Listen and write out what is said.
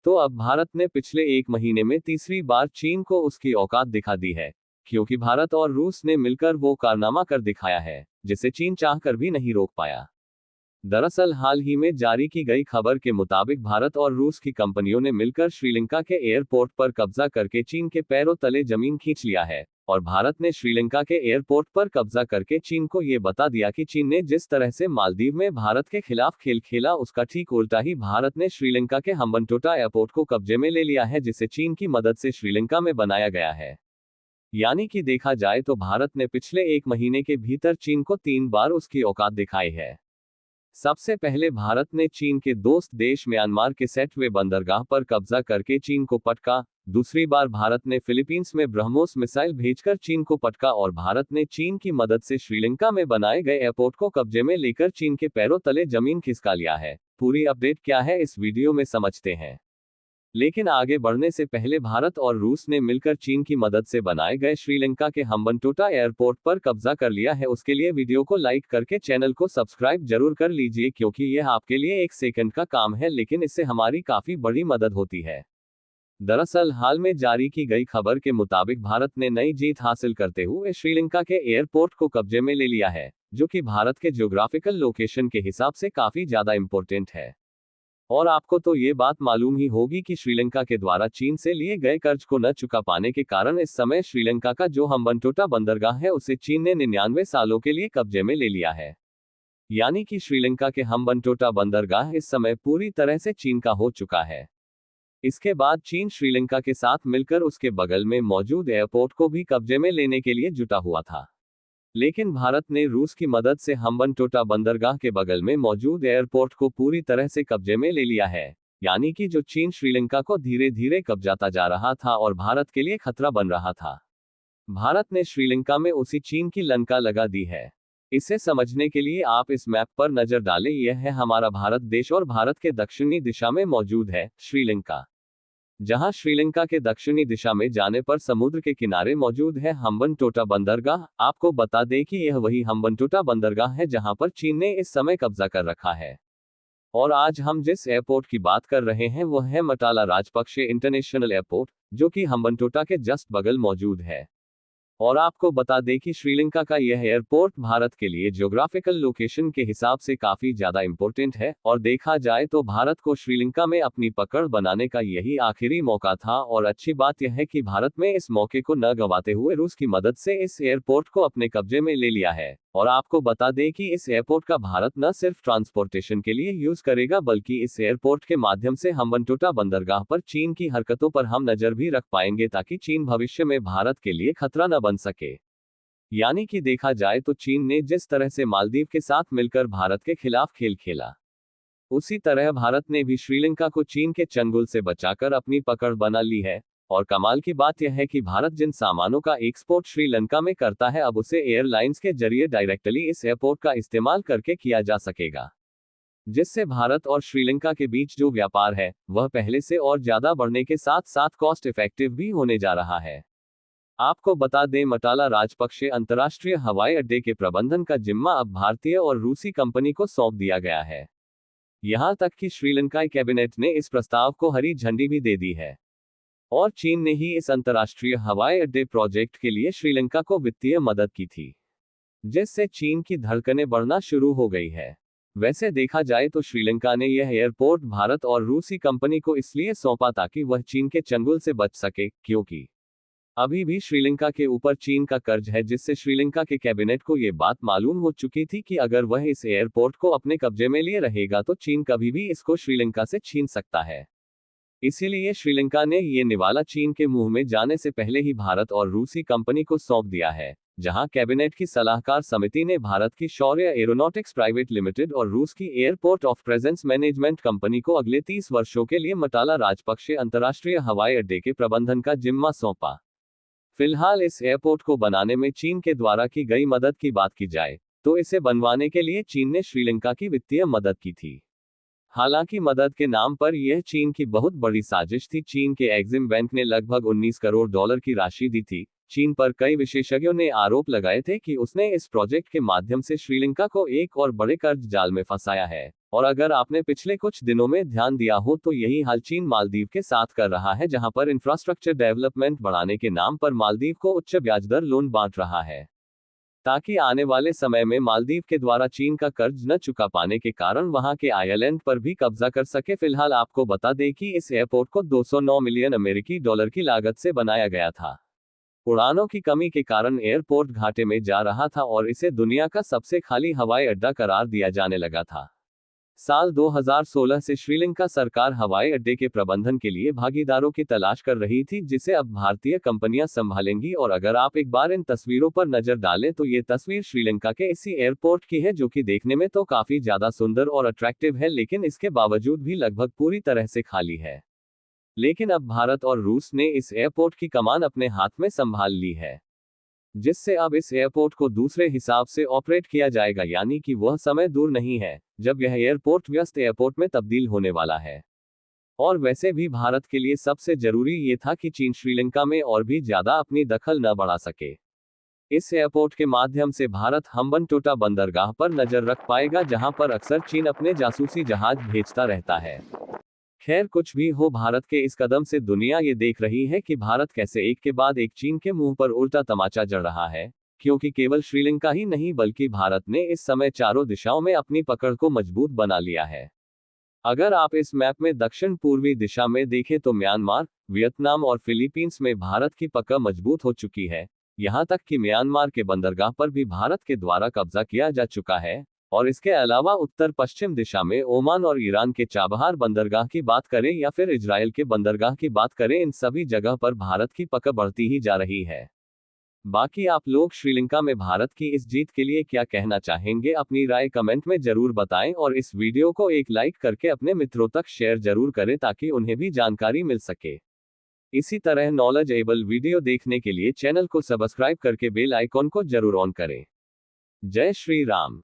तो अब भारत ने पिछले एक महीने में तीसरी बार चीन को उसकी औकात दिखा दी है, क्योंकि भारत और रूस ने मिलकर वो कारनामा कर दिखाया है जिसे चीन चाहकर भी नहीं रोक पाया। दरअसल हाल ही में जारी की गई खबर के मुताबिक भारत और रूस की कंपनियों ने मिलकर श्रीलंका के एयरपोर्ट पर कब्जा करके चीन के पैरों तले जमीन खींच लिया है, और भारत ने श्रीलंका के एयरपोर्ट पर कब्जा करके चीन को ये बता दिया कि चीन ने जिस तरह से मालदीव में भारत के खिलाफ खेल खेला, उसका ठीक उल्टा ही भारत ने श्रीलंका के हम्बनटोटा एयरपोर्ट को कब्जे में ले लिया है, जिसे चीन की मदद से श्रीलंका में बनाया गया है। यानी कि देखा जाए तो भारत ने पिछले एक महीने के भीतर चीन को 3 बार उसकी औकात दिखाई है। सबसे पहले भारत ने चीन के दोस्त देश म्यांमार के सेटवे बंदरगाह पर कब्जा करके चीन को पटका। दूसरी बार भारत ने फिलीपींस में ब्रह्मोस मिसाइल भेजकर चीन को पटका, और भारत ने चीन की मदद से श्रीलंका में बनाए गए एयरपोर्ट को कब्जे में लेकर चीन के पैरों तले जमीन खिसका लिया है। पूरी अपडेट क्या है इस वीडियो में समझते हैं। लेकिन आगे बढ़ने से पहले भारत और रूस ने मिलकर चीन की मदद से बनाए गए श्रीलंका के हम्बनटोटा एयरपोर्ट पर कब्जा कर लिया है, उसके लिए वीडियो को लाइक करके चैनल को सब्सक्राइब जरूर कर लीजिए, क्योंकि यह आपके लिए एक सेकंड का काम है, लेकिन इससे हमारी काफी बड़ी मदद होती है। दरअसल हाल में जारी की गई खबर के मुताबिक भारत ने नई जीत हासिल करते हुए श्रीलंका के एयरपोर्ट को कब्जे में ले लिया है, जो कि भारत के ज्योग्राफिकल लोकेशन के हिसाब से काफी ज्यादा इंपॉर्टेंट है। और आपको तो ये बात मालूम ही होगी कि श्रीलंका के द्वारा चीन से लिए गए कर्ज को न चुका पाने के कारण इस समय श्रीलंका का जो हम्बनटोटा बंदरगाह है उसे चीन ने 99 सालों के लिए कब्जे में ले लिया है। यानी कि श्रीलंका के हम्बनटोटा बंदरगाह इस समय पूरी तरह से चीन का हो चुका है। इसके बाद चीन श्रीलंका के साथ मिलकर उसके बगल में मौजूद एयरपोर्ट को भी कब्जे में लेने के लिए जुटा हुआ था। लेकिन भारत ने रूस की मदद से हम्बनटोटा बंदरगाह के बगल में मौजूद एयरपोर्ट को पूरी तरह से कब्जे में ले लिया है। यानी कि जो चीन श्रीलंका को धीरे धीरे कब्जाता जा रहा था और भारत के लिए खतरा बन रहा था, भारत ने श्रीलंका में उसी चीन की लंका लगा दी है। इसे समझने के लिए आप इस मैप पर नजर डालें। यह है हमारा भारत देश और भारत के दक्षिणी दिशा में मौजूद है श्रीलंका, जहां श्रीलंका के दक्षिणी दिशा में जाने पर समुद्र के किनारे मौजूद है हम्बनटोटा बंदरगाह। आपको बता दें कि यह वही हम्बनटोटा बंदरगाह है जहां पर चीन ने इस समय कब्जा कर रखा है। और आज हम जिस एयरपोर्ट की बात कर रहे हैं वह है मटाला राजपक्षे इंटरनेशनल एयरपोर्ट, जो कि हम्बनटोटा के जस्ट बगल मौजूद है। और आपको बता दें कि श्रीलंका का यह एयरपोर्ट भारत के लिए ज्योग्राफिकल लोकेशन के हिसाब से काफी ज्यादा इंपॉर्टेंट है, और देखा जाए तो भारत को श्रीलंका में अपनी पकड़ बनाने का यही आखिरी मौका था। और अच्छी बात यह है कि भारत में इस मौके को न गंवाते हुए रूस की मदद से इस एयरपोर्ट को अपने कब्जे में ले लिया है। और आपको बता दें कि इस एयरपोर्ट का भारत न सिर्फ ट्रांसपोर्टेशन के लिए यूज करेगा, बल्कि इस एयरपोर्ट के माध्यम से हम्बनटोटा बंदरगाह पर चीन की हरकतों पर हम नजर भी रख पाएंगे, ताकि चीन भविष्य में भारत के लिए खतरा न बन सके। यानी कि देखा जाए तो चीन ने जिस तरह से मालदीव के साथ मिलकर भारत के खिलाफ खेल खेला, उसी तरह भारत ने भी श्रीलंका को चीन के चंगुल से बचाकर अपनी पकड़ बना ली है। और कमाल की बात यह है कि भारत जिन सामानों का एक्सपोर्ट श्रीलंका में करता है, अब उसे एयरलाइंस के जरिए डायरेक्टली इस एयरपोर्ट का इस्तेमाल करके किया जा सकेगा, जिससे भारत और श्रीलंका के बीच जो व्यापार है वह पहले से और ज्यादा बढ़ने के साथ साथ कॉस्ट इफेक्टिव भी होने जा रहा है। आपको बता दें, मटाला राजपक्षे अंतर्राष्ट्रीय हवाई अड्डे के प्रबंधन का जिम्मा अब भारतीय और रूसी कंपनी को सौंप दिया गया है। यहां तक कि श्रीलंकाई कैबिनेट ने इस प्रस्ताव को हरी झंडी भी दे दी है, और चीन ने ही इस अंतर्राष्ट्रीय हवाई अड्डे प्रोजेक्ट के लिए श्रीलंका को वित्तीय मदद की थी, जिससे चीन की धड़कनें बढ़ना शुरू हो गई है। वैसे देखा जाए तो श्रीलंका ने यह एयरपोर्ट भारत और रूसी कंपनी को इसलिए सौंपा ताकि वह चीन के चंगुल से बच सके, क्योंकि अभी भी श्रीलंका के ऊपर चीन का कर्ज है, जिससे श्रीलंका के कैबिनेट को यह बात मालूम हो चुकी थी कि अगर वह इस एयरपोर्ट को अपने कब्जे में लिए रहेगा तो चीन कभी भी इसको श्रीलंका से छीन सकता है। इसीलिए श्रीलंका ने ये निवाला चीन के मुंह में जाने से पहले ही भारत और रूसी कंपनी को सौंप दिया है, जहां कैबिनेट की सलाहकार समिति ने भारत की शौर्य एरोनॉटिक्स प्राइवेट लिमिटेड और रूस की airport of presence management company को अगले 30 वर्षों के लिए मटाला राजपक्षे अंतर्राष्ट्रीय हवाई अड्डे के प्रबंधन का जिम्मा सौंपा। फिलहाल इस एयरपोर्ट को बनाने में चीन के द्वारा की गई मदद की बात की जाए तो इसे बनवाने के लिए चीन ने श्रीलंका की वित्तीय मदद की थी। हालांकि मदद के नाम पर यह चीन की बहुत बड़ी साजिश थी। चीन के एक्सिम बैंक ने लगभग 19 करोड़ डॉलर की राशि दी थी। चीन पर कई विशेषज्ञों ने आरोप लगाए थे कि उसने इस प्रोजेक्ट के माध्यम से श्रीलंका को एक और बड़े कर्ज जाल में फंसाया है, और अगर आपने पिछले कुछ दिनों में ध्यान दिया हो तो यही हाल चीन मालदीव के साथ कर रहा है, जहां पर इंफ्रास्ट्रक्चर डेवलपमेंट बढ़ाने के नाम पर मालदीव को उच्च ब्याज दर लोन बांट रहा है, ताकि आने वाले समय में मालदीव के द्वारा चीन का कर्ज न चुका पाने के कारण वहां के आइलैंड पर भी कब्जा कर सके। फिलहाल आपको बता दें कि इस एयरपोर्ट को 209 मिलियन अमेरिकी डॉलर की लागत से बनाया गया था। उड़ानों की कमी के कारण एयरपोर्ट घाटे में जा रहा था और इसे दुनिया का सबसे खाली हवाई अड्डा करार दिया जाने लगा था। साल 2016 से श्रीलंका सरकार हवाई अड्डे के प्रबंधन के लिए भागीदारों की तलाश कर रही थी, जिसे अब भारतीय कंपनियां संभालेंगी। और अगर आप एक बार इन तस्वीरों पर नजर डालें तो ये तस्वीर श्रीलंका के इसी एयरपोर्ट की है, जो कि देखने में तो काफी ज्यादा सुंदर और अट्रैक्टिव है, लेकिन इसके बावजूद भी लगभग पूरी तरह से खाली है। लेकिन अब भारत और रूस ने इस एयरपोर्ट की कमान अपने हाथ में संभाल ली है, जिससे अब इस एयरपोर्ट को दूसरे हिसाब से ऑपरेट किया जाएगा, यानी कि वह समय दूर नहीं है जब यह एयरपोर्ट व्यस्त एयरपोर्ट में तब्दील होने वाला है। और वैसे भी भारत के लिए सबसे जरूरी ये था कि चीन श्रीलंका में और भी ज्यादा अपनी दखल न बढ़ा सके। इस एयरपोर्ट के माध्यम से भारत हम्बनटोटा बंदरगाह पर नजर रख पाएगा, जहां पर अक्सर चीन अपने जासूसी जहाज भेजता रहता है। खैर, कुछ भी हो, भारत के इस कदम से दुनिया ये देख रही है कि भारत कैसे एक के बाद एक चीन के मुंह पर उल्टा तमाचा जड़ रहा है, क्योंकि केवल श्रीलंका ही नहीं बल्कि भारत ने इस समय चारों दिशाओं में अपनी पकड़ को मजबूत बना लिया है। अगर आप इस मैप में दक्षिण पूर्वी दिशा में देखें तो म्यांमार, वियतनाम और फिलीपींस में भारत की पकड़ मजबूत हो चुकी है। यहां तक कि म्यांमार के बंदरगाह पर भी भारत के द्वारा कब्जा किया जा चुका है। और इसके अलावा उत्तर पश्चिम दिशा में ओमान और ईरान के चाबहार बंदरगाह की बात करें या फिर इजराइल के बंदरगाह की बात करें, इन सभी जगह पर भारत की पकड़ बढ़ती ही जा रही है। बाकी आप लोग श्रीलंका में भारत की इस जीत के लिए क्या कहना चाहेंगे, अपनी राय कमेंट में जरूर बताएं और इस वीडियो को एक लाइक करके अपने मित्रों तक शेयर जरूर करें ताकि उन्हें भी जानकारी मिल सके। इसी तरह नॉलेजेबल वीडियो देखने के लिए चैनल को सब्सक्राइब करके बेल आइकॉन को जरूर ऑन करें। जय श्री राम।